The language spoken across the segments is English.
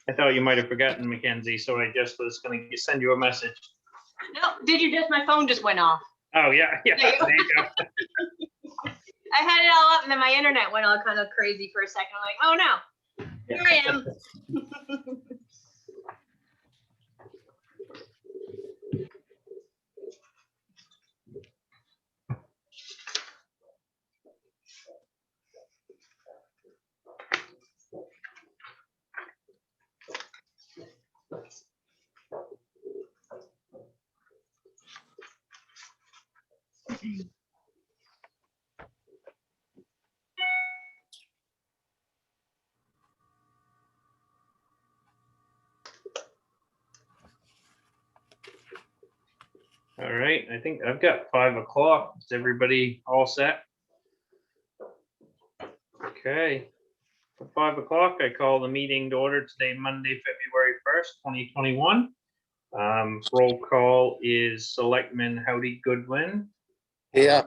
I thought you might have forgotten, Mackenzie, so I just was going to send you a message. No, did you just, my phone just went off. Oh, yeah, yeah, There you go. there you go. I had it all up and then my internet went all kind of crazy for a second. I'm like, oh no, here I am. All right, I think I've got 5 o'clock. Is everybody all set? Okay. For 5 o'clock, I call the meeting to order today, Monday, February 1st, 2021. Roll call is Selectman Howdy Goodwin, Yeah,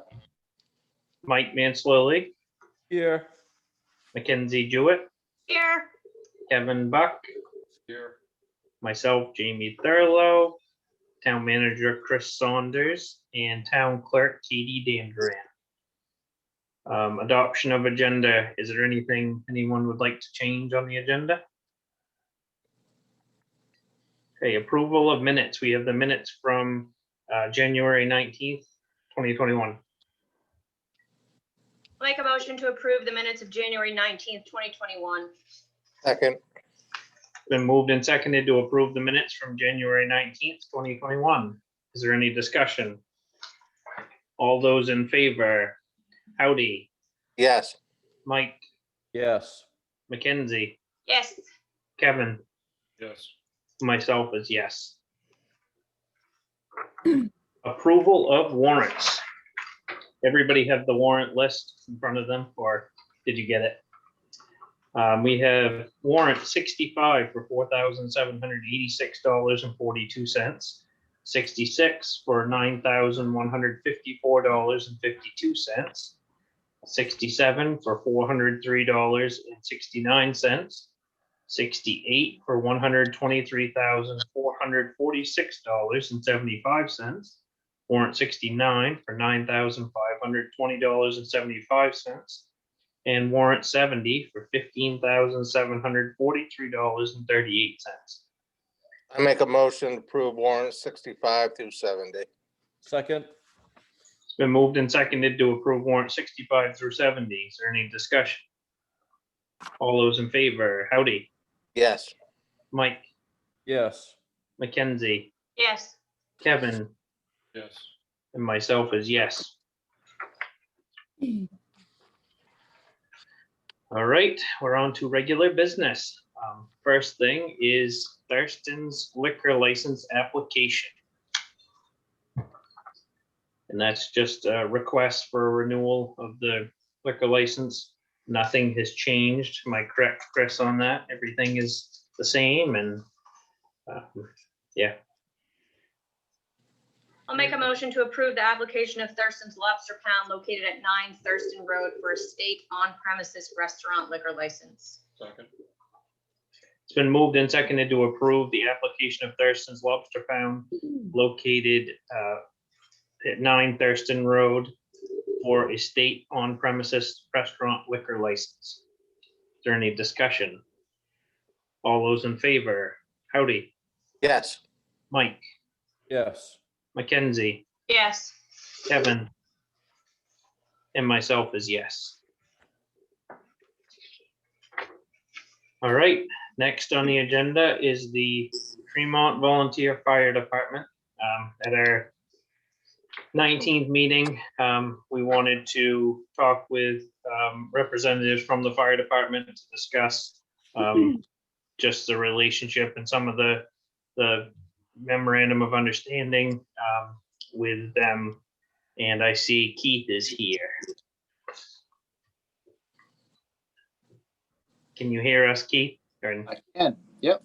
Mike Manslilly, Here. Mackenzie Jewett, Here. Kevin Buck, Here. myself, Jamie Thurlow, Town Manager Chris Saunders, and Town Clerk Katie Dandran. Adoption of agenda. Is there anything anyone would like to change on the agenda? Okay, approval of minutes. We have the minutes from January 19th, 2021. Make a motion to approve the minutes of January 19th, 2021. second, Been moved and seconded to approve the minutes from January 19th, 2021. Is there any discussion? All those in favor? Howdy, yes, Mike, Yes. Mackenzie, Yes. Kevin, Yes. myself is yes. Approval of warrants. Everybody have the warrant list in front of them, or did you get it? We have warrant 65 for $4,786.42, 66 for $9,154.52, 67 for $403.69, 68 for $123,446.75, warrant 69 for $9,520.75, and warrant 70 for $15,743.38. I make a motion to approve warrants 65 through 70. Second. It's been moved and seconded to approve warrant 65 through 70. Is there any discussion? All those in favor? Howdy, Yes, Mike, Yes. Mackenzie, Yes. Kevin, Yes. and myself is yes. All right, we're on to regular business. First thing is Thurston's liquor license application. And that's just a request for a renewal of the liquor license. Nothing has changed. Am I correct, Chris, on that? Everything is the same and yeah. I'll make a motion to approve the application of Thurston's Lobster Pound located at 9 Thurston Road for a state on-premises restaurant liquor license. Second. It's been moved and seconded to approve the application of Thurston's Lobster Pound located at 9 Thurston Road for a state on-premises restaurant liquor license. Is there any discussion? All those in favor? Howdy, yes, Mike, Yes. Mackenzie, Yes. Kevin, and myself is yes. All right, next on the agenda is the Tremont Volunteer Fire Department. At our 19th meeting, we wanted to talk with representatives from the fire department to discuss just the relationship and some of the memorandum of understanding with them. And I see Keith is here. Can you hear us, Keith? I can, yep.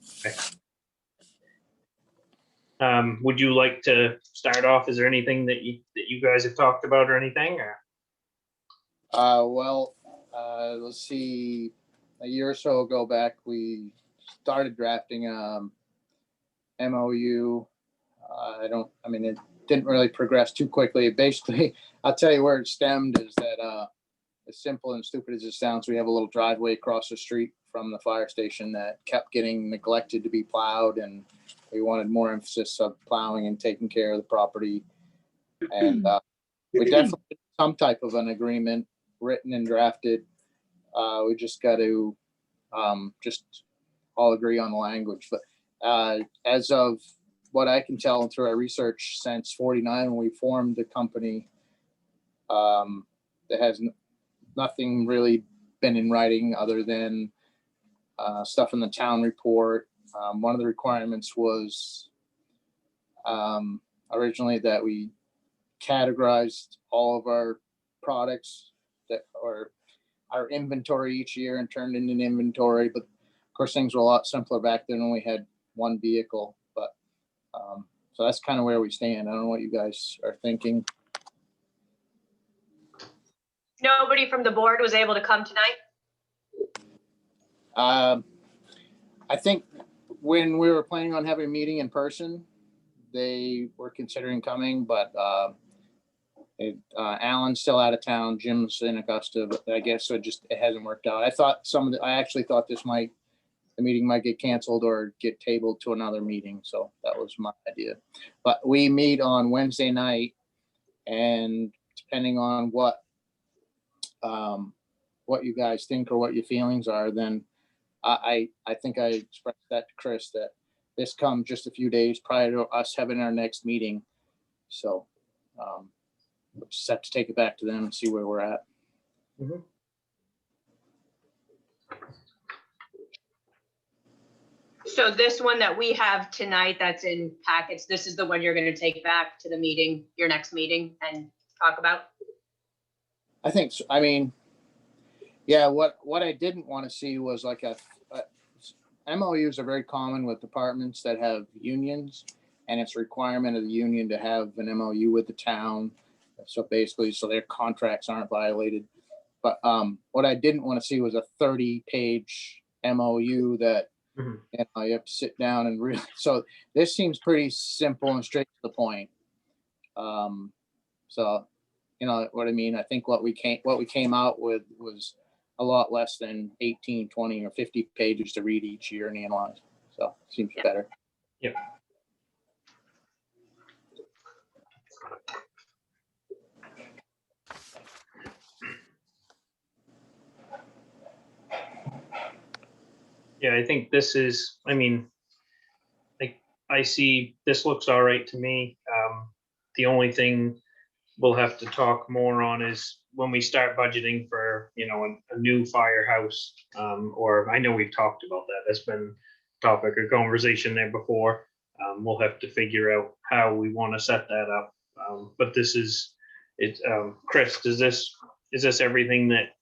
Would you like to start off? Is there anything that you guys have talked about or anything? Or? Let's see, a year or so ago back, we started drafting MOU. It didn't really progress too quickly. Basically, I'll tell you where it stemmed is that as simple and stupid as it sounds, we have a little driveway across the street from the fire station that kept getting neglected to be plowed, and we wanted more emphasis of plowing and taking care of the property. And we definitely did some type of an agreement written and drafted. We just got to just all agree on the language. But as of what I can tell through our research, since 49, when we formed the company, there has nothing really been in writing other than stuff in the town report. One of the requirements was originally that we categorized all of our products that or our inventory each year and turned in an inventory. But of course, things were a lot simpler back then when we had one vehicle. But so that's kind of where we stand. I don't know what you guys are thinking. Nobody from the board was able to come tonight? I think when we were planning on having a meeting in person, they were considering coming, but Alan's still out of town. Jim's in Augusta, but I guess it hasn't worked out. I actually thought the meeting might get canceled or get tabled to another meeting. So that was my idea. But we meet on Wednesday night, and depending on what you guys think or what your feelings are, then I think I expressed that to Chris that this comes just a few days prior to us having our next meeting. So we'll just have to take it back to them and see where we're at. Mhm. So this one that we have tonight that's in packets, this is the one you're going to take back to the meeting, your next meeting, and talk about? I think so. I mean, yeah, what I didn't want to see was like MOUs are very common with departments that have unions, and it's a requirement of the union to have an MOU with the town. So basically, so their contracts aren't violated. But what I didn't want to see was a 30-page MOU that Mhm. you have to sit down and really. So this seems pretty simple and straight to the point. So you know what I mean? I think what we came out with was a lot less than 18, 20, or 50 pages to read each year and analyze. So it seems better. Yep. Yeah, I think this is, I see, this looks all right to me. The only thing we'll have to talk more on is when we start budgeting for, a new firehouse. Or I know we've talked about that. That's been topic of conversation there before. We'll have to figure out how we want to set that up. But this is, Chris, is this everything that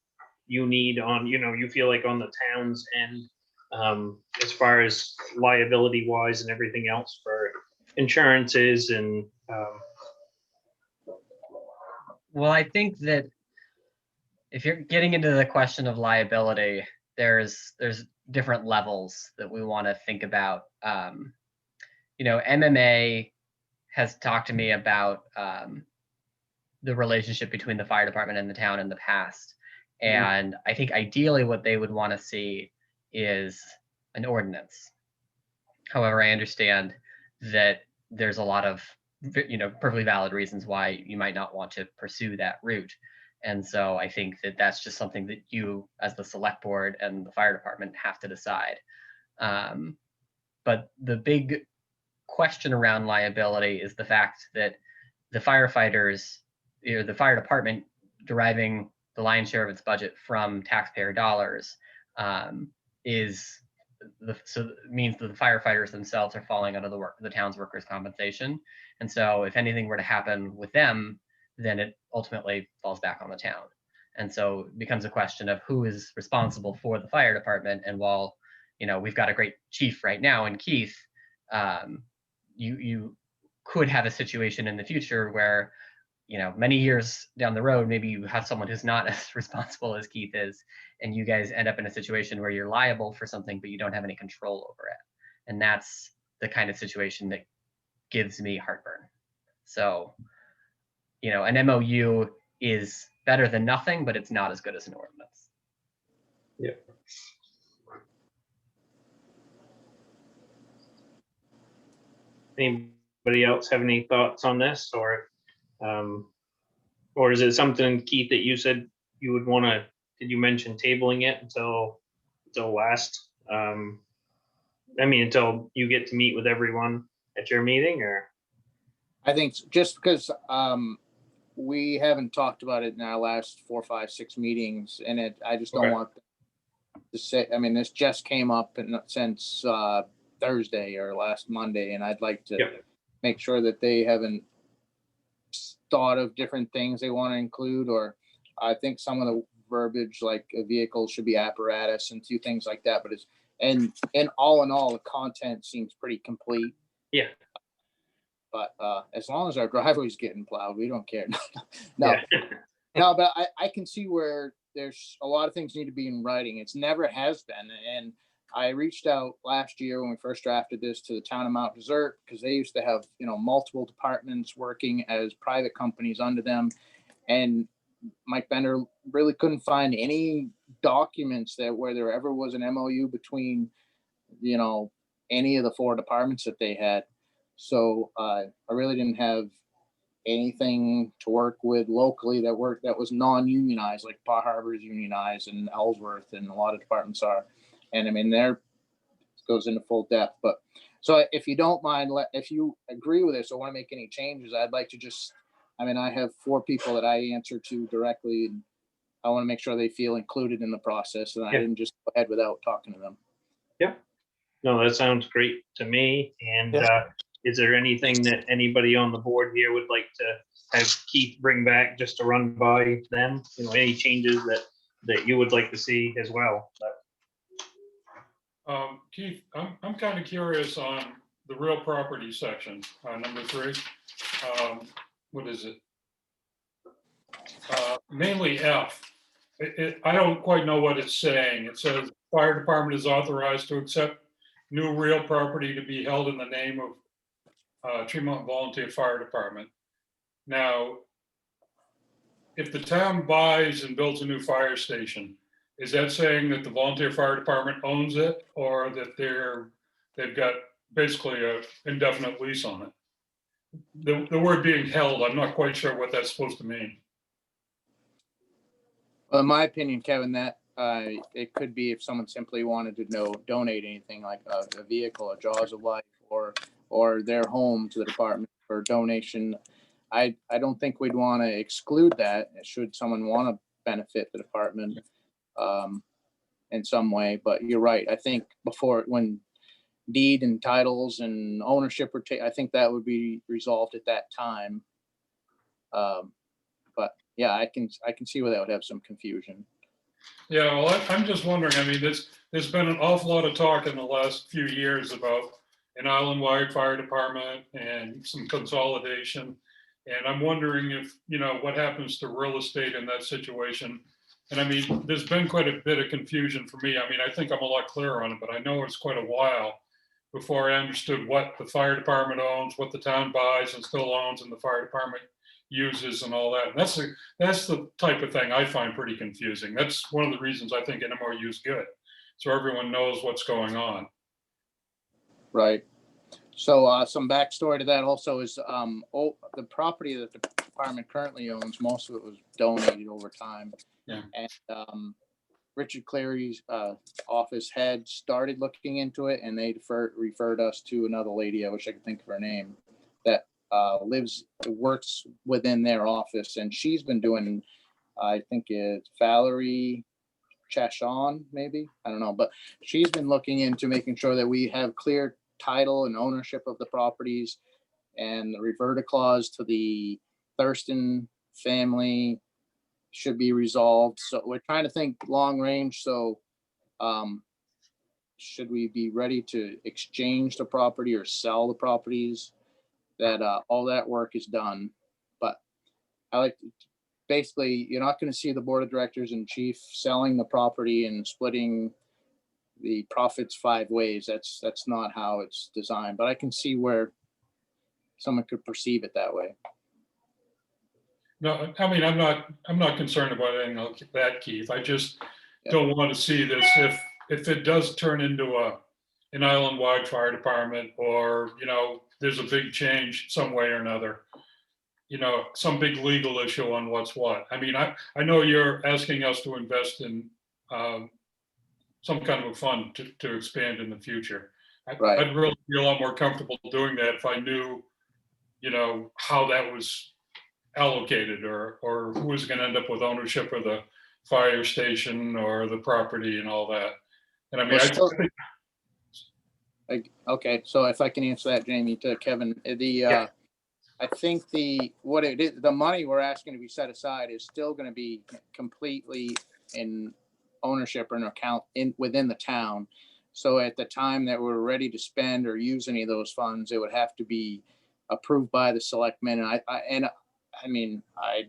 you need on, you feel like on the town's end, as far as liability wise and everything else for insurances and, Well, I think that if you're getting into the question of liability, there's different levels that we want to think about. MMA has talked to me about the relationship between the fire department and the town in the past. And I think ideally what they would want to see is an ordinance. However, I understand that there's a lot of perfectly valid reasons why you might not want to pursue that route. And so I think that that's just something that you as the select board and the fire department have to decide. But the big question around liability is the fact that the firefighters, the fire department deriving the lion's share of its budget from taxpayer dollars means that the firefighters themselves are falling under the town's workers' compensation. And so if anything were to happen with them, then it ultimately falls back on the town. And so it becomes a question of who is responsible for the fire department. And while, we've got a great chief right now in Keith, you could have a situation in the future where, many years down the road, maybe you have someone who's not as responsible as Keith is, and you guys end up in a situation where you're liable for something, but you don't have any control over it. And that's the kind of situation that gives me heartburn. So, an MOU is better than nothing, but it's not as good as an ordinance. Yeah. Anybody else have any thoughts on this, or is it something, Keith, that you said you would want to? Did you mention tabling it until last? Until you get to meet with everyone at your meeting, or? I think just because we haven't talked about it in our last 4, 5, 6 meetings, and I just don't Okay. want to say. I mean, this just came up since Thursday or last Monday, and I'd like to Yep. make sure that they haven't thought of different things they want to include, or I think some of the verbiage like a vehicle should be apparatus and 2 things like that. But and all in all, the content seems pretty complete. Yeah. But as long as our driveway's getting plowed, we don't care. No, Yeah. no, but I can see where there's a lot of things need to be in writing. It's never has been. And I reached out last year when we first drafted this to the town of Mount Desert, because they used to have, multiple departments working as private companies under them. And Mike Bender really couldn't find any documents where there ever was an MOU between, any of the 4 departments that they had. So I really didn't have anything to work with locally that was non-unionized, like Bar Harbor is unionized and Ellsworth and a lot of departments are. And I mean, there goes into full depth. But so if you don't mind, if you agree with this or want to make any changes, I'd like to I have 4 people that I answer to directly, and I want to make sure they feel included in the process, and I didn't just go ahead without talking to them. Yeah. No, that sounds great to me. And is there anything that anybody on the board here would like to have Keith bring back just to run by them? Any changes that you would like to see as well? Keith, I'm kind of curious on the real property section, number 3. What is it? Mainly F. I don't quite know what it's saying. It says fire department is authorized to accept new real property to be held in the name of Tremont Volunteer Fire Department. Now, if the town buys and builds a new fire station, is that saying that the volunteer fire department owns it, or that they've got basically an indefinite lease on it? The word being held, I'm not quite sure what that's supposed to mean. Well, in my opinion, Kevin, that it could be if someone simply wanted to donate anything like a vehicle, a Jaws of Life, or their home to the department for donation. I don't think we'd want to exclude that should someone want to benefit the department in some way. But you're right. I think when deed and titles and ownership were I think that would be resolved at that time. But yeah, I can see where that would have some confusion. Yeah, well, I'm just wondering, there's been an awful lot of talk in the last few years about an island-wide fire department and some consolidation. And I'm wondering if, what happens to real estate in that situation. And there's been quite a bit of confusion for me. I think I'm a lot clearer on it, but I know it's quite a while before I understood what the fire department owns, what the town buys and still owns, and the fire department uses and all that. And that's the type of thing I find pretty confusing. That's one of the reasons I think an MOU is good, so everyone knows what's going on. Right. So some backstory to that also is the property that the department currently owns, most of it was donated over time. Yeah. And Richard Cleary's office had started looking into it, and they referred us to another lady, I wish I could think of her name, that works within their office, and she's been doing, I think it's Valerie Chashon, maybe, I don't know, but she's been looking into making sure that we have clear title and ownership of the properties, and the reverter clause to the Thurston family should be resolved. So we're trying to think long range. So should we be ready to exchange the property or sell the properties? That all that work is done, but I like, basically, you're not gonna see the board of directors and chief selling the property and splitting the profits 5 ways. That's not how it's designed, but I can see where someone could perceive it that way. No, I mean, I'm not concerned about anything like that, Keith. I just Yeah. don't want to see this if it does turn into an island-wide fire department, or, there's a big change some way or another, some big legal issue on what's what. I mean, I know you're asking us to invest in some kind of a fund to expand in the future. Right. I'd really feel a lot more comfortable doing that if I knew, how that was allocated, or who was going to end up with ownership of the fire station or the property and all that. And I mean, Well, I still- think, Okay, so if I can answer that, Jamie, to Kevin, Yeah. I think the money we're asking to be set aside is still gonna be completely in ownership or an account within the town. So at the time that we're ready to spend or use any of those funds, it would have to be approved by the selectmen. And I mean, I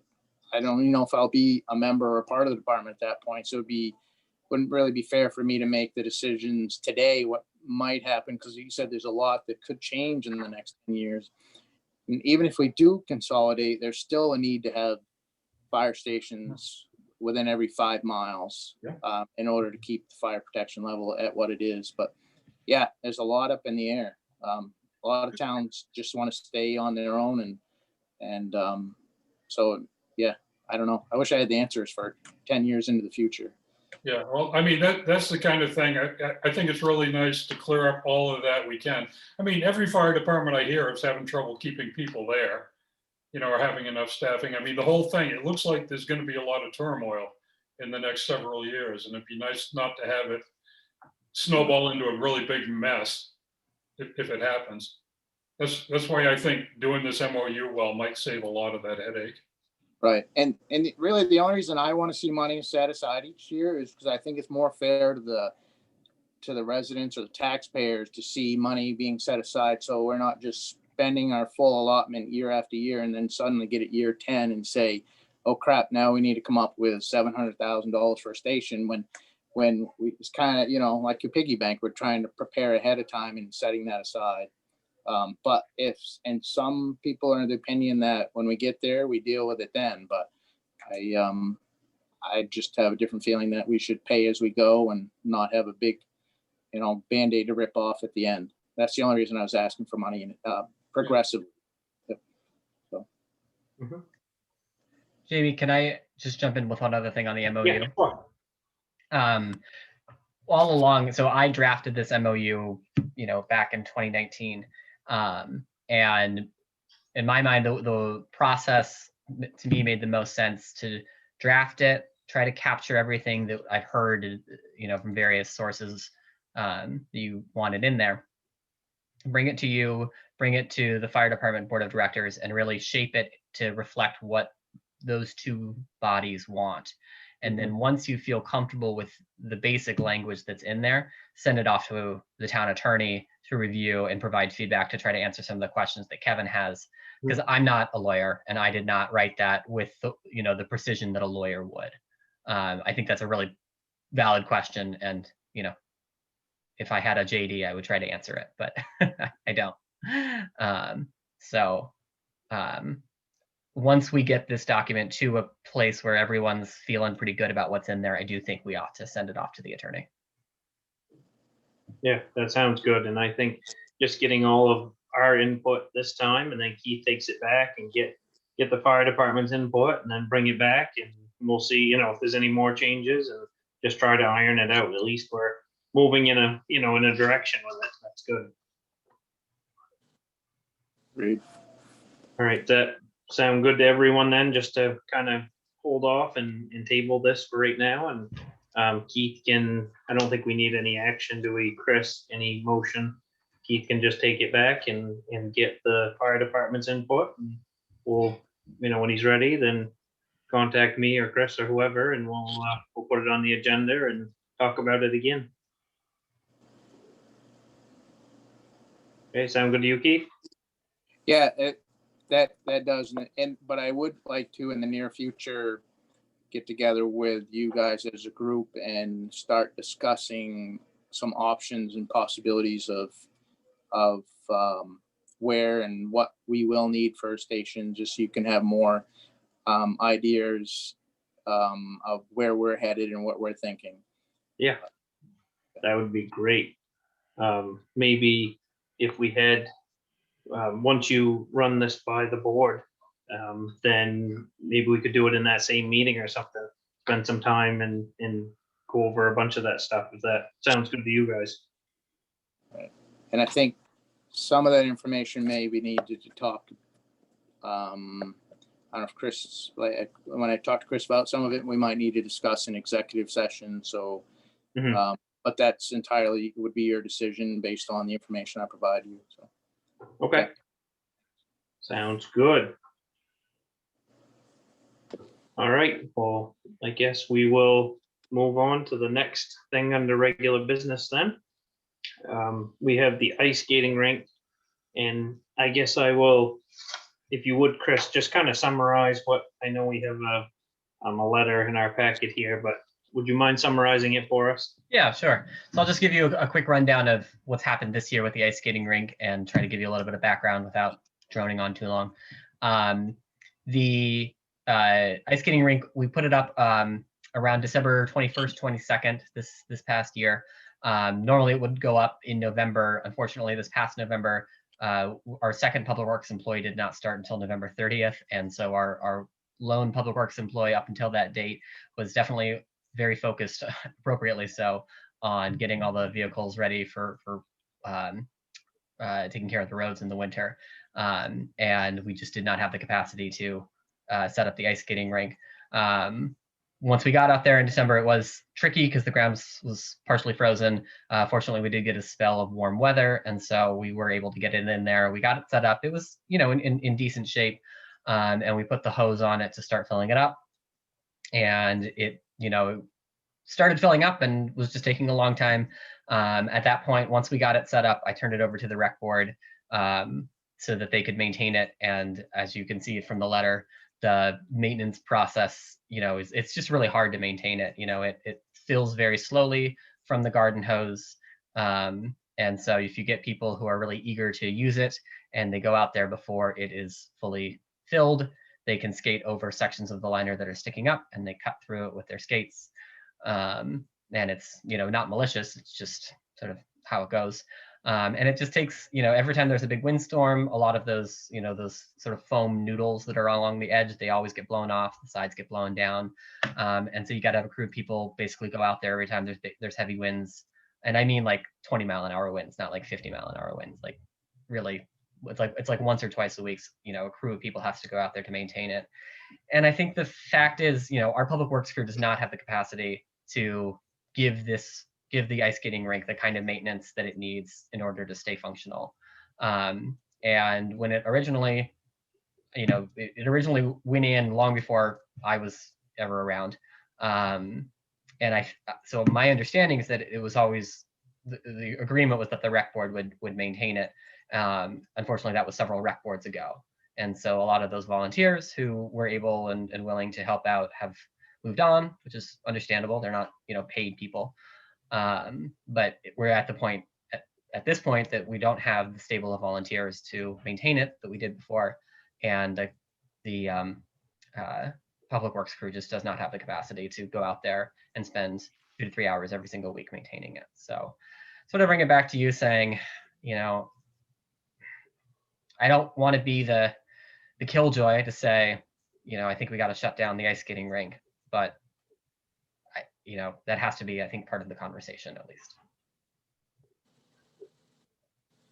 don't even know if I'll be a member or part of the department at that point, so wouldn't really be fair for me to make the decisions today, what might happen, because you said there's a lot that could change in the next 10 years. And even if we do consolidate, there's still a need to have fire stations within every 5 miles in order to keep the fire protection level at what it is. But yeah, there's a lot up in the air. A lot of towns just want to stay on their own, and so yeah, I don't know. I wish I had the answers for 10 years into the future. yeah, well, I mean, that's the kind of thing, I think it's really nice to clear up all of that we can. I mean, every fire department I hear is having trouble keeping people there, or having enough staffing. I mean, the whole thing, it looks like there's going to be a lot of turmoil in the next several years, and it'd be nice not to have it snowball into a really big mess if it happens. That's why I think doing this MOU might save a lot of that headache. Right. And really the only reason I want to see money set aside each year is because I think it's more fair to the residents or the taxpayers to see money being set aside. So we're not just spending our full allotment year after year and then suddenly get at year 10 and say, oh crap, now we need to come up with $700,000 for a station when it's kind of, like your piggy bank, we're trying to prepare ahead of time and setting that aside. But and some people are of the opinion that when we get there, we deal with it then, but I just have a different feeling that we should pay as we go and not have a big, Band-Aid to rip off at the end. That's the only reason I was asking for money, progressive. So. Jamie, can I just jump in with one other thing on the MOU? Yeah, sure. All along, so I drafted this MOU, back in 2019. And in my mind, the process to me made the most sense to draft it, try to capture everything that I've heard, from various sources that you wanted in there, bring it to you, bring it to the fire department board of directors, and really shape it to reflect what those two bodies want. And then once you feel comfortable with the basic language that's in there, send it off to the town attorney to review and provide feedback to try to answer some of the questions that Kevin has. Because I'm not a lawyer and I did not write that with the precision that a lawyer would. I think that's a really valid question. And, if I had a JD, I would try to answer it, but I don't. Once we get this document to a place where everyone's feeling pretty good about what's in there, I do think we ought to send it off to the attorney. Yeah, that sounds good. And I think just getting all of our input this time, and then Keith takes it back and get the fire department's input and then bring it back, and we'll see, if there's any more changes, and just try to iron it out. At least we're moving in a direction with it. That's good. Great. All right, that sound good to everyone then, just to kind of hold off and table this for right now. And Keith I don't think we need any action, do we, Chris? Any motion? Keith can just take it back and get the fire department's input. And we'll, when he's ready, then contact me or Chris or whoever, and we'll put it on the agenda and talk about it again. Okay, sound good to you, Keith? Yeah, that does, but I would like to, in the near future, get together with you guys as a group and start discussing some options and possibilities of where and what we will need for a station, just so you can have more ideas of where we're headed and what we're thinking. Yeah, that would be great. Maybe if we had, once you run this by the board, then maybe we could do it in that same meeting or something. Spend some time and go over a bunch of that stuff, if that sounds good to you guys. And I think some of that information may be needed to talk. I don't know if Chris, like, when I talked to Chris about some of it, we might need to discuss in executive session. So, Mhm. but that's entirely would be your decision based on the information I provide you. So, Okay. Sounds good. All right, well, I guess we will move on to the next thing under regular business then. We have the ice skating rink, and I guess I will, if you would, Chris, just kind of summarize what, I know we have a letter in our packet here, but would you mind summarizing it for us? Yeah, sure. So I'll just give you a quick rundown of what's happened this year with the ice skating rink and try to give you a little bit of background without droning on too long. The ice skating rink, we put it up around December 21st, 22nd this past year. Normally it would go up in November. Unfortunately, this past November, our second public works employee did not start until November 30th. And so our lone public works employee up until that date was definitely very focused, appropriately so, on getting all the vehicles ready for taking care of the roads in the winter. And we just did not have the capacity to set up the ice skating rink. Once we got out there in December, it was tricky because the ground was partially frozen. Fortunately, we did get a spell of warm weather, and so we were able to get it in there. We got it set up. It was, in decent shape, and we put the hose on it to start filling it up. And it, started filling up and was just taking a long time. At that point, once we got it set up, I turned it over to the rec board so that they could maintain it. And as you can see from the letter, the maintenance process, it's just really hard to maintain it. It fills very slowly from the garden hose. And so if you get people who are really eager to use it and they go out there before it is fully filled, they can skate over sections of the liner that are sticking up and they cut through it with their skates. And it's, not malicious, it's just sort of how it goes. And it just takes, every time there's a big windstorm, a lot of those, those sort of foam noodles that are along the edge, they always get blown off, the sides get blown down. And so you got to have a crew of people basically go out there every time there's heavy winds. And I mean like 20-mile-an-hour winds, not like 50-mile-an-hour winds. Like really, it's like once or twice a week, a crew of people has to go out there to maintain it. And I think the fact is, our public works crew does not have the capacity to give the ice skating rink the kind of maintenance that it needs in order to stay functional. And when it originally, it originally went in long before I was ever around. So my understanding is that it was always, the agreement was that the rec board would maintain it. Unfortunately, that was several rec boards ago. And so a lot of those volunteers who were able and willing to help out have moved on, which is understandable. They're not, paid people. But we're at the point, at this point, that we don't have the stable of volunteers to maintain it that we did before. And the public works crew just does not have the capacity to go out there and spend 2 to 3 hours every single week maintaining it. So sort of bring it back to you saying, I don't want to be the killjoy to say, I think we got to shut down the ice skating rink, but that has to be, I think, part of the conversation at least.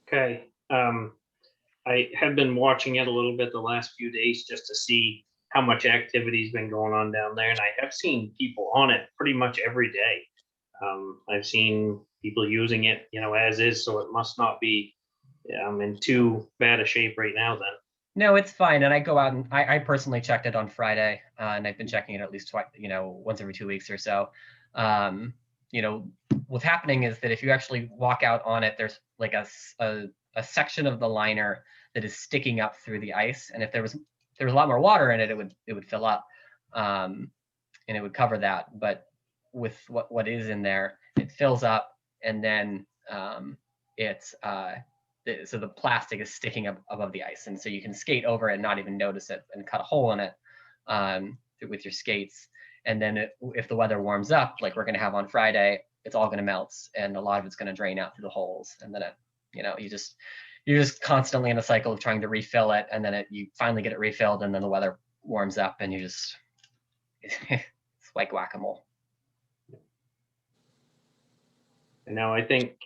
Okay. I have been watching it a little bit the last few days just to see how much activity's been going on down there, and I have seen people on it pretty much every day. I've seen people using it, as is, so it must not be in too bad a shape right now then. No, it's fine. And I go out and I personally checked it on Friday, and I've been checking it at least twice, once every 2 weeks or so. What's happening is that if you actually walk out on it, there's like a a section of the liner that is sticking up through the ice. And if there was a lot more water in it, it would fill up, and it would cover that. But with what is in there, it fills up, and then so the plastic is sticking up above the ice, and so you can skate over it and not even notice it, and cut a hole in it with your skates. And then if the weather warms up, like we're going to have on Friday, it's all going to melt, and a lot of it's going to drain out through the holes. And then you're just constantly in a cycle of trying to refill it, and then you finally get it refilled, and then the weather warms up, and you just it's like whack-a-mole. And now I think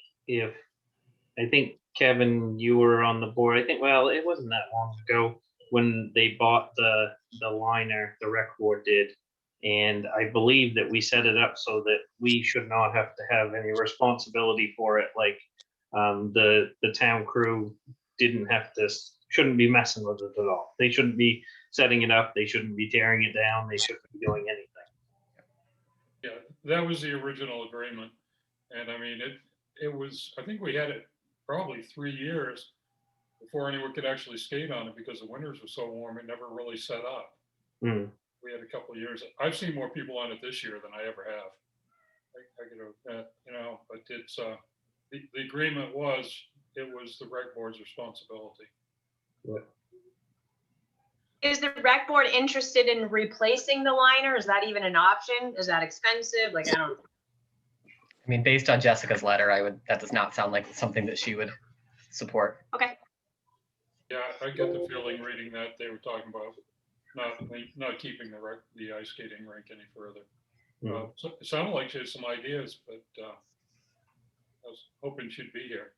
Kevin, you were on the board. I think, well, it wasn't that long ago when they bought the liner, the rec board did. And I believe that we set it up so that we should not have to have any responsibility for it. Like the town crew shouldn't be messing with it at all. They shouldn't be setting it up. They shouldn't be tearing it down. They shouldn't be doing anything. Yeah, that was the original agreement. And I mean, it was, I think we had it probably 3 years before anyone could actually skate on it, because the winters were so warm, it never really set up. Mm. We had a couple of years. I've seen more people on it this year than I ever have. I could, but it's, the agreement was, it was the rec board's responsibility. Yeah. Is the rec board interested in replacing the liner? Is that even an option? Is that expensive? Like, I don't. I mean, based on Jessica's letter, that does not sound like something that she would support. Okay. Yeah, I get the feeling reading that they were talking about not keeping the ice skating rink any further. Mm. So it sounded like she had some ideas, but I was hoping she'd be here.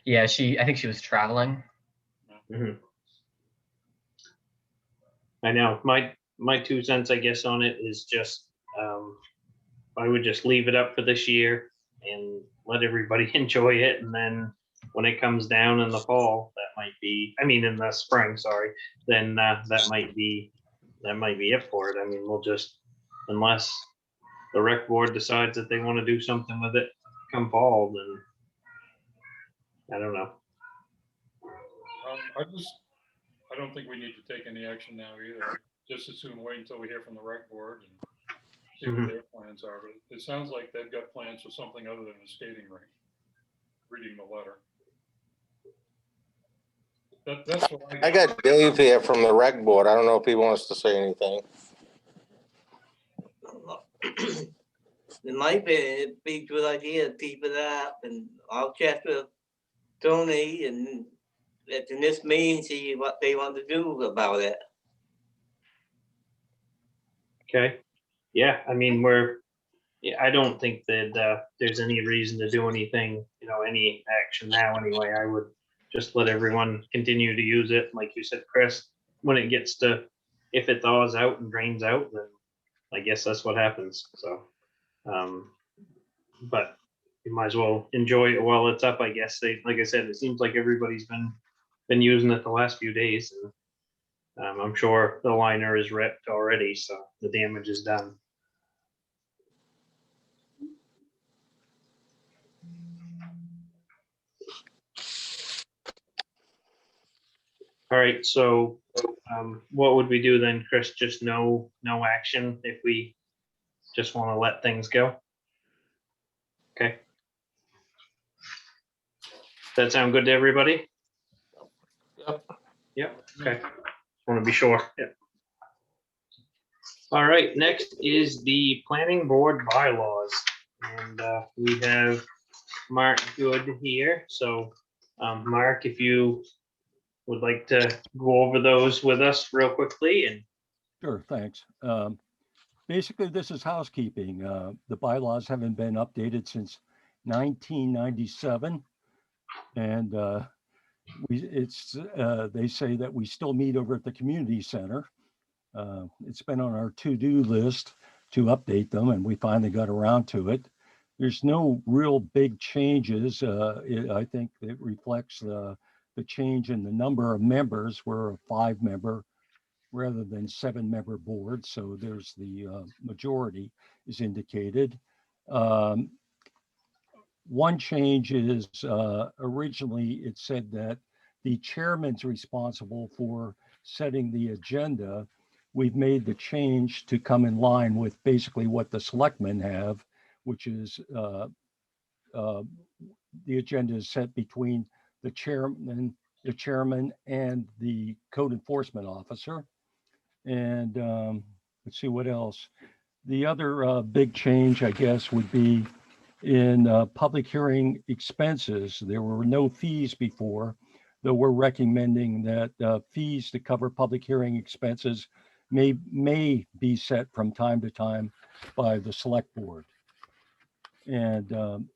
Yeah, I think she was traveling. Mm-hmm. I know. My 2 cents, I guess, on it is just I would just leave it up for this year and let everybody enjoy it. And then when it comes down in the fall, in the spring, sorry, then that might be it for it. I mean, we'll just, unless the rec board decides that they want to do something with it come fall, then I don't know. I don't think we need to take any action now either. Just as soon wait until we hear from the rec board and see what their plans are. But it sounds like they've got plans for something other than a skating rink, reading the letter. That's what I got Dave here from the rec board. I don't know if he wants to say anything. In my opinion, it'd be a good idea to keep it up, and I'll check with Tony and at the next meeting, see what they want to do about it. Okay. Yeah. I mean, I don't think that there's any reason to do anything, any action now anyway. I would just let everyone continue to use it. Like you said, Chris, when it gets to, if it thaws out and drains out, then I guess that's what happens. So, but you might as well enjoy it while it's up, I guess. Like I said, it seems like everybody's been using it the last few days. And I'm sure the liner is ripped already, so the damage is done. All right, so what would we do then, Chris? Just no action if we just want to let things go? Okay. Does that sound good to everybody? Yep. Yep, okay. Want to be sure. Yep. All right, next is the planning board bylaws. And we have Mark Good here. So Mark, if you would like to go over those with us real quickly. And sure, thanks. Basically, this is housekeeping. The bylaws haven't been updated since 1997. And they say that we still meet over at the community center. It's been on our to-do list to update them, and we finally got around to it. There's no real big changes. I think it reflects the change in the number of members. We're a 5-member rather than 7-member board, so there's the majority is indicated. One change is originally it said that the chairman's responsible for setting the agenda. We've made the change to come in line with basically what the selectmen have, which is the agenda is set between the chairman and the code enforcement officer. And let's see what else. The other big change, I guess, would be in public hearing expenses. There were no fees before, though we're recommending that fees to cover public hearing expenses may be set from time to time by the select board. And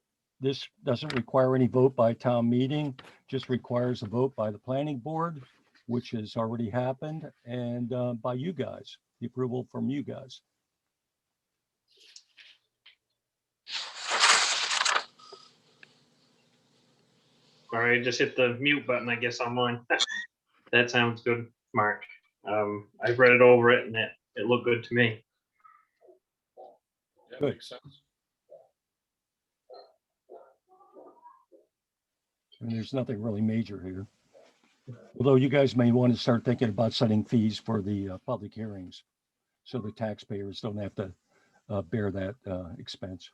this doesn't require any vote by town meeting, just requires a vote by the planning board, which has already happened, and by you guys, the approval from you guys. All right, just hit the mute button, I guess, on mine. That sounds good, Mark. I've read it over it and it looked good to me. That Good. makes sense. And there's nothing really major here. Although you guys may want to start thinking about setting fees for the public hearings, so the taxpayers don't have to bear that expense.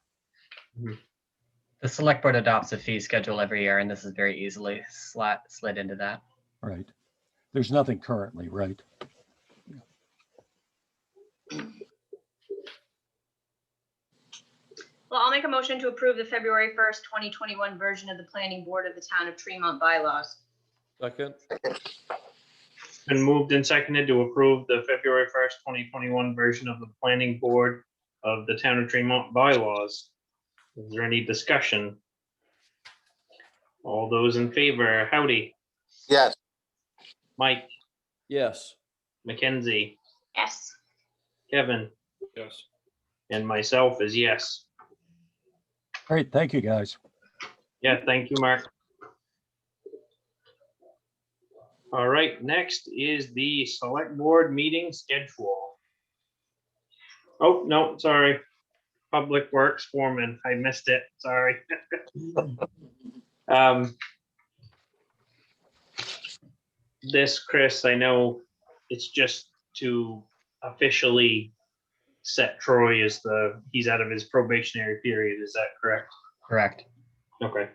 The select board adopts a fee schedule every year, and this is very easily slid into that. Right. There's nothing currently, right? Well, I'll make a motion to approve the February 1st, 2021 version of the planning board of the town of Tremont bylaws. Second. Been moved and seconded to approve the February 1st, 2021 version of the planning board of the town of Tremont bylaws. Is there any discussion? All those in favor, Howdy, Yes. Mike, Yes. Mackenzie, Yes. Kevin, Yes. and myself is yes. Great, thank you, guys. Yeah, thank you, Mark. All right, next is the select board meeting schedule. Oh, no, sorry. Public Works Foreman, I missed it, sorry. This, Chris, I know it's just to officially set Troy as he's out of his probationary period, is that correct? Correct. Okay.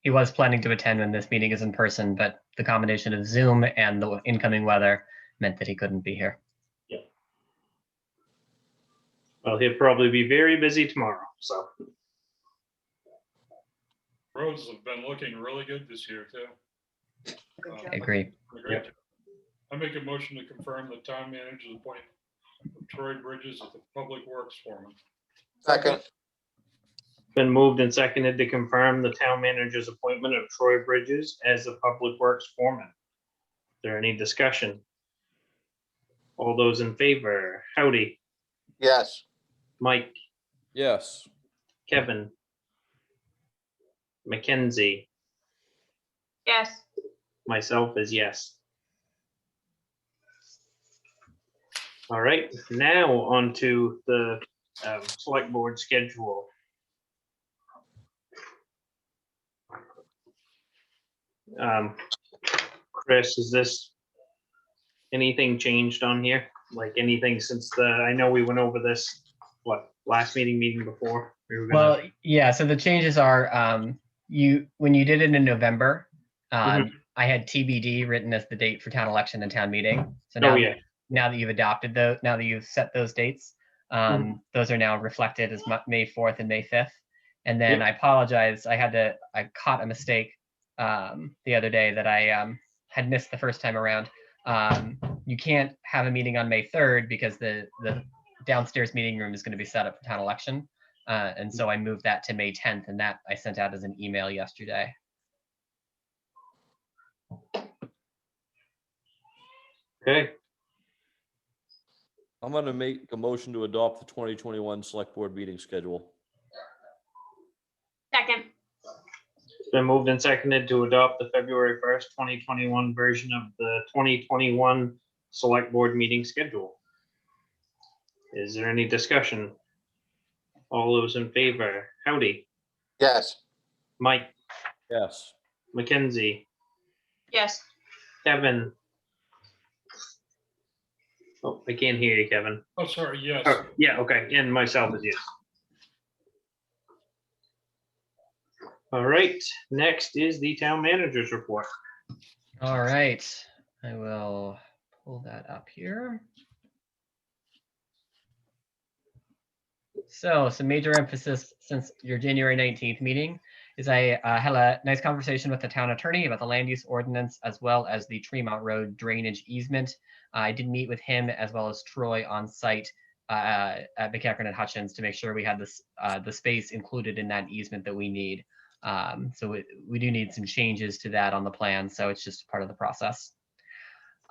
He was planning to attend when this meeting is in person, but the combination of Zoom and the incoming weather meant that he couldn't be here. Well, he'll probably be very busy tomorrow, so. Roads have been looking really good this year too. I agree. Great job. I make a motion to confirm the town manager's appointment of Troy Bridges as the public works foreman. Second. Been moved and seconded to confirm the town manager's appointment of Troy Bridges as the public works foreman. Is there any discussion? All those in favor, Howdy, Yes. Mike, Yes. Kevin, Mackenzie, Yes. myself is yes. All right, now on to the select board schedule. Chris, is this anything changed on here? Like anything since I know we went over this, what, last meeting before? We were gonna- Well, yeah, so the changes are, when you did it in November, I had TBD written as the date for town election and town meeting. So now, Oh, yeah. now that you've adopted those, now that you've set those dates, those are now reflected as May 4th and May 5th. And then Yep. I apologize, I caught a mistake the other day that I had missed the first time around. You can't have a meeting on May 3rd because the downstairs meeting room is going to be set up for town election. And so I moved that to May 10th, and that I sent out as an email yesterday. Okay, I'm gonna make a motion to adopt the 2021 select board meeting schedule. Second. it's been moved and seconded to adopt the February 1st, 2021 version of the 2021 select board meeting schedule. Is there any discussion? All those in favor, Howdy, Yes. Mike, Yes. Mackenzie, Yes. Kevin. Oh, I can't hear you, Kevin. Oh, sorry, yes. Oh, yeah, okay, and myself is yes. All right, next is the town manager's report. All right, I will pull that up here. So some major emphasis since your January 19th meeting is I had a nice conversation with the town attorney about the land use ordinance as well as the Tremont Road drainage easement. I did meet with him as well as Troy on site at McEachern and Hutchins to make sure we had this the space included in that easement that we need. So we do need some changes to that on the plan, so it's just part of the process.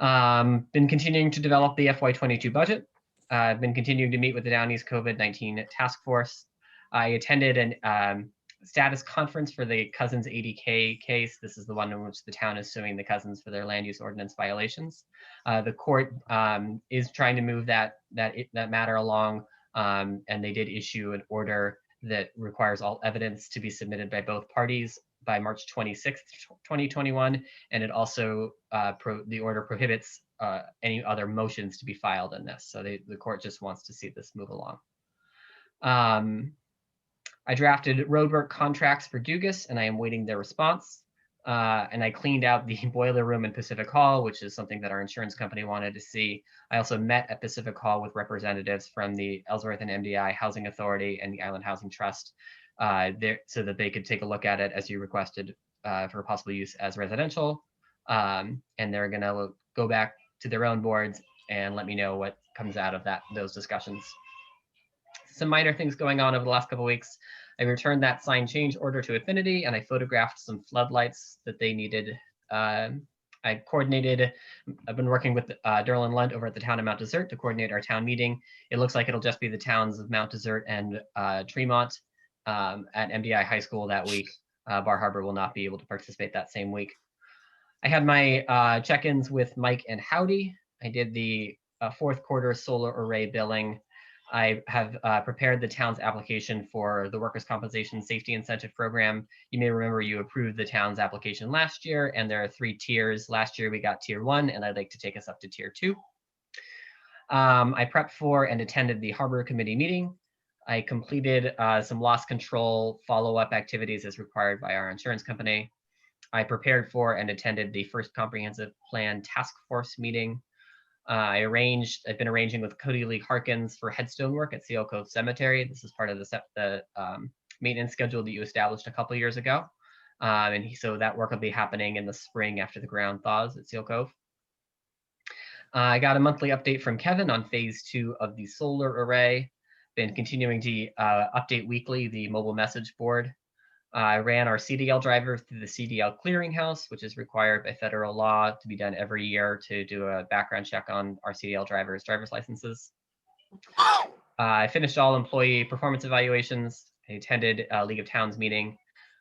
Been continuing to develop the FY22 budget. I've been continuing to meet with the Down East COVID-19 task force. I attended an status conference for the Cousins 80K case. This is the one in which the town is suing the Cousins for their land use ordinance violations. The court is trying to move that matter along, and they did issue an order that requires all evidence to be submitted by both parties by March 26th, 2021, and it also the order prohibits any other motions to be filed in this. So the court just wants to see this move along. I drafted roadwork contracts for Dugas, and I am waiting their response. And I cleaned out the boiler room in Pacific Hall, which is something that our insurance company wanted to see. I also met at Pacific Hall with representatives from the Ellsworth and MDI Housing Authority and the Island Housing Trust there, so that they could take a look at it as you requested for possible use as residential. And they're going to go back to their own boards and let me know what comes out of those discussions. Some minor things going on over the last couple of weeks. I returned that sign change order to Affinity, and I photographed some floodlights that they needed. I coordinated, I've been working with Derlin Lunt over at the town of Mount Desert to coordinate our town meeting. It looks like it'll just be the towns of Mount Desert and Tremont at MDI High School that week. Bar Harbor will not be able to participate that same week. I had my check-ins with Mike and Howdy. I did the fourth quarter solar array billing. I have prepared the town's application for the Workers' Compensation Safety Incentive Program. You may remember you approved the town's application last year, and there are 3 tiers. Last year we got tier 1, and I'd like to take us up to tier 2. I prepped for and attended the Harbor Committee meeting. I completed some loss control follow-up activities as required by our insurance company. I prepared for and attended the first comprehensive plan task force meeting. I've been arranging with Cody Lee Harkins for headstone work at Seal Cove Cemetery. This is part of the maintenance schedule that you established a couple years ago. So that work will be happening in the spring after the ground thaws at Seal Cove. I got a monthly update from Kevin on phase 2 of the solar array. Been continuing to update weekly the mobile message board. I ran our CDL driver through the CDL clearinghouse, which is required by federal law to be done every year to do a background check on our CDL drivers' driver's licenses. I finished all employee performance evaluations. I attended a League of Towns meeting.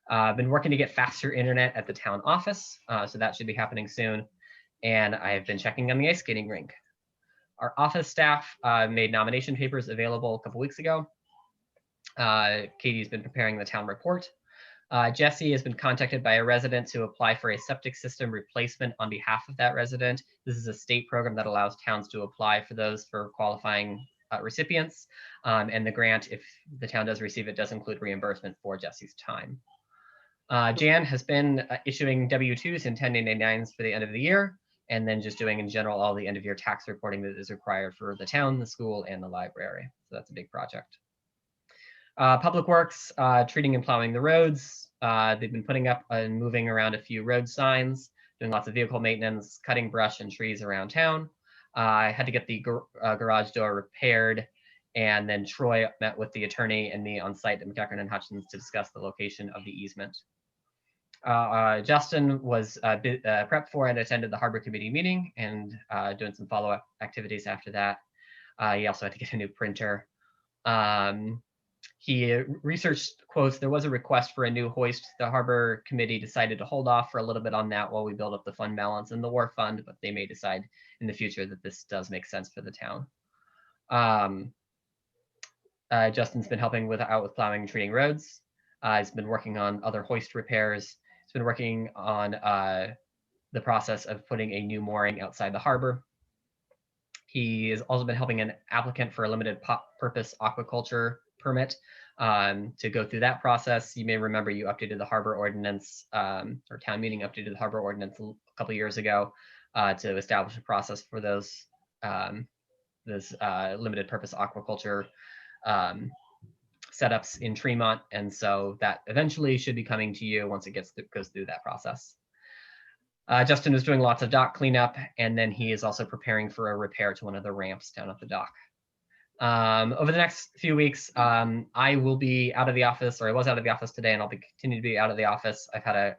I've been working to get faster internet at the town office, so that should be happening soon. And I have been checking on the ice skating rink. Our office staff made nomination papers available a couple weeks ago. Katie's been preparing the town report. Jesse has been contacted by a resident to apply for a septic system replacement on behalf of that resident. This is a state program that allows towns to apply for those for qualifying recipients. And the grant, if the town does receive it, does include reimbursement for Jesse's time. Jan has been issuing W-2s and 1099s for the end of the year, and then just doing in general all the end of year tax reporting that is required for the town, the school, and the library. So that's a big project. Public Works, treating and plowing the roads. They've been putting up and moving around a few road signs, doing lots of vehicle maintenance, cutting brush and trees around town. I had to get the garage door repaired, and then Troy met with the attorney and me on site at McEachern and Hutchins to discuss the location of the easement. Justin was prepped for and attended the Harbor Committee meeting and doing some follow-up activities after that. He also had to get a new printer. He researched quotes. There was a request for a new hoist. The Harbor Committee decided to hold off for a little bit on that while we build up the fund balance in the war fund, but they may decide in the future that this does make sense for the town. Justin's been helping out with plowing and treating roads. He's been working on other hoist repairs. He's been working on the process of putting a new mooring outside the harbor. He has also been helping an applicant for a limited purpose aquaculture permit to go through that process. You may remember you updated the harbor ordinance, or town meeting updated the harbor ordinance a couple years ago to establish a process for those limited purpose aquaculture setups in Tremont. And so that eventually should be coming to you once it goes through that process. Justin is doing lots of dock cleanup, and then he is also preparing for a repair to one of the ramps down at the dock. Over the next few weeks, I will be out of the office, or I was out of the office today, and I'll continue to be out of the office. I've had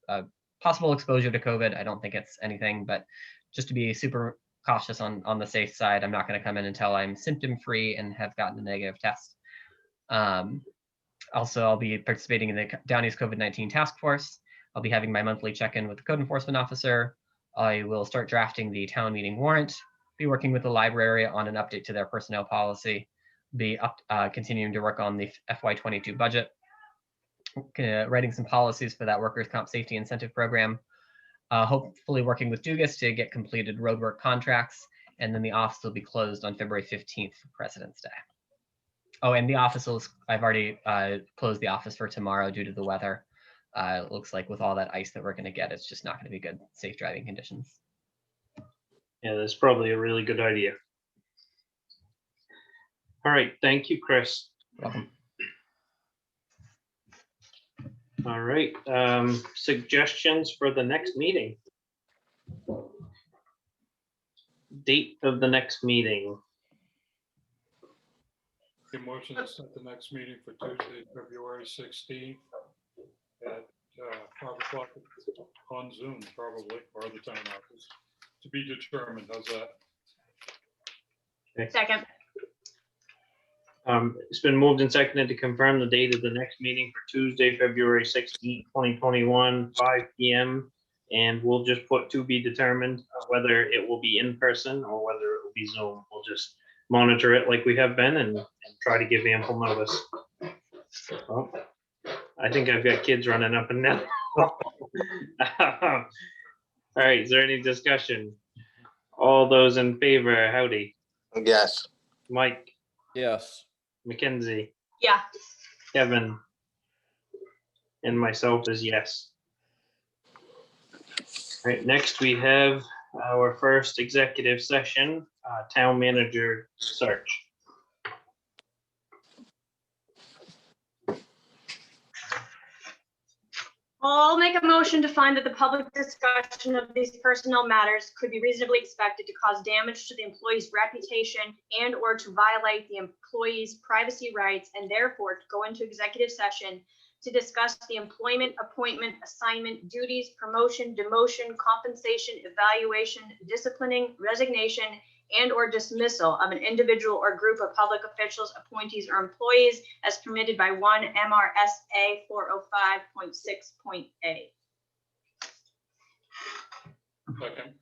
a possible exposure to COVID. I don't think it's anything, but just to be super cautious on the safe side, I'm not going to come in until I'm symptom-free and have gotten a negative test. Also, I'll be participating in the Down East COVID-19 task force. I'll be having my monthly check-in with the code enforcement officer. I will start drafting the town meeting warrant, be working with the library on an update to their personnel policy, be continuing to work on the FY22 budget, writing some policies for that workers' comp safety incentive program, hopefully working with Dugas to get completed roadwork contracts, and then the office will be closed on February 15th for President's Day. Oh, and the office I've already closed the office for tomorrow due to the weather. It looks like with all that ice that we're going to get, it's just not going to be good safe driving conditions. Yeah, that's probably a really good idea. All right, thank you, Chris. Welcome. All right, suggestions for the next meeting. Date of the next meeting. The motion to set the next meeting for Tuesday, February 16th at 5 o'clock on Zoom, probably, or the town office, to be determined. How's that? Okay. Second. It's been moved and seconded to confirm the date of the next meeting for Tuesday, February 16th, 2021, 5 p.m. And we'll just put to be determined whether it will be in person or whether it will be Zoom. We'll just monitor it like we have been and try to give ample notice. Well, I think I've got kids running up and down. All right, is there any discussion? All those in favor, howdy. Yes. Mike, Yes. Mackenzie, Yeah. Kevin, and myself is yes. All right, next we have our first executive session, town manager search. I'll make a motion to find that the public discussion of these personnel matters could be reasonably expected to cause damage to the employee's reputation and or to violate the employee's privacy rights, and therefore to go into executive session to discuss the employment, appointment, assignment, duties, promotion, demotion, compensation, evaluation, disciplining, resignation, and or dismissal of an individual or group of public officials, appointees, or employees as permitted by 1 MRSA 405.6.a. Second.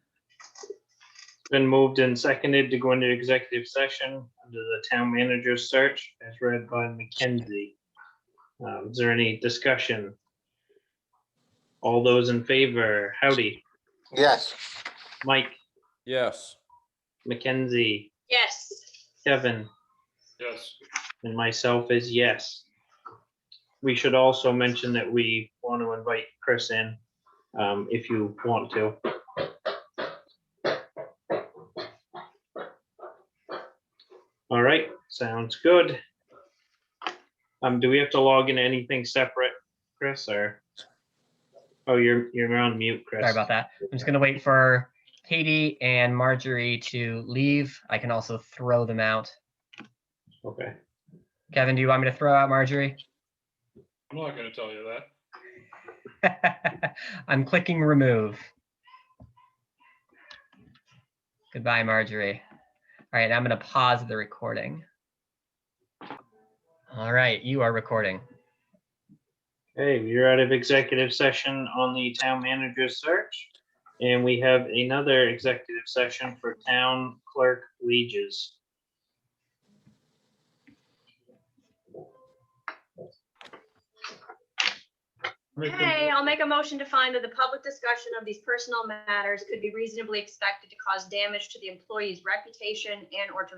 Been moved and seconded to go into executive session under the town manager's search as read by Mackenzie. Is there any discussion? All those in favor, howdy. Yes. Mike, Yes. Mackenzie, Yes. Kevin, Yes. and myself is yes. We should also mention that we want to invite Chris in if you want to. All right, sounds good. Do we have to log in anything separate, Chris, or? Oh, you're on mute, Chris. Sorry about that. I'm just going to wait for Katie and Marjorie to leave. I can also throw them out. Okay. Kevin, do you want me to throw out Marjorie? I'm not going to tell you that. I'm clicking remove. Goodbye, Marjorie. All right, I'm going to pause the recording. All right, you are recording. Okay, we're out of executive session on the town manager's search. And we have another executive session for town clerk wages. Okay, I'll make a motion to find that the public discussion of these personnel matters could be reasonably expected to cause damage to the employee's reputation and or to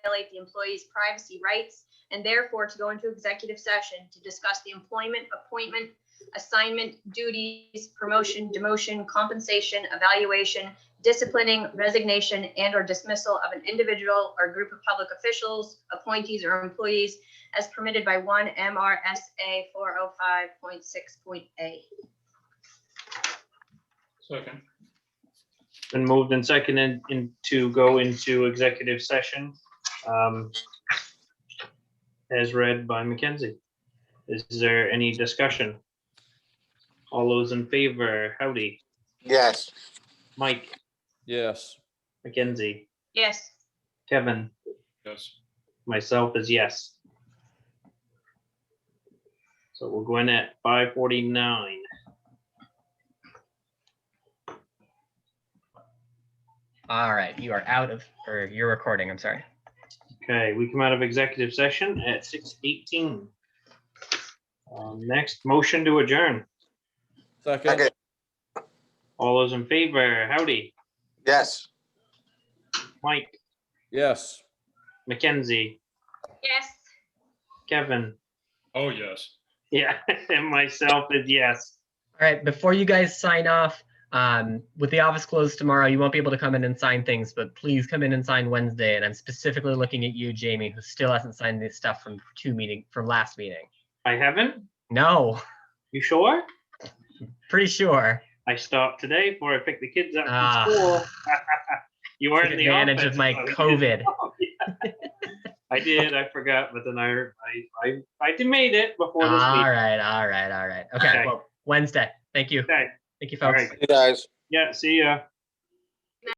violate the employee's privacy rights, and therefore to go into executive session to discuss the employment, appointment, assignment, duties, promotion, demotion, compensation, evaluation, disciplining, resignation, and or dismissal of an individual or group of public officials, appointees, or employees as permitted by 1 MRSA 405.6.a. Second. Been moved and seconded to go into executive session, as read by Mackenzie. Is there any discussion? All those in favor, Howdy, Yes. Mike, Yes. Mackenzie, Yes. Kevin, Yes. myself is yes. So we'll go in at 5:49. All right, you are out of, or you're recording, I'm sorry. Okay, we come out of executive session at 6:18. Next, motion to adjourn. Second. Okay. All those in favor, Howdy, Yes. Mike, Yes. Mackenzie, Yes. Kevin, Oh, yes. yeah, and myself is yes. All right, before you guys sign off, with the office closed tomorrow, you won't be able to come in and sign things, but please come in and sign Wednesday. And I'm specifically looking at you, Jamie, who still hasn't signed this stuff from last meeting. I haven't? No, You sure? pretty sure. I stopped today before I picked the kids up Ah. from school. You weren't Take in the advantage office. of my so you COVID. didn't know. Yeah. I did, I forgot, but then I made it before this All meeting. right. Okay, Okay. well, Wednesday. Thank you. Okay, Thank you, all folks. right. You guys. Yeah, see ya.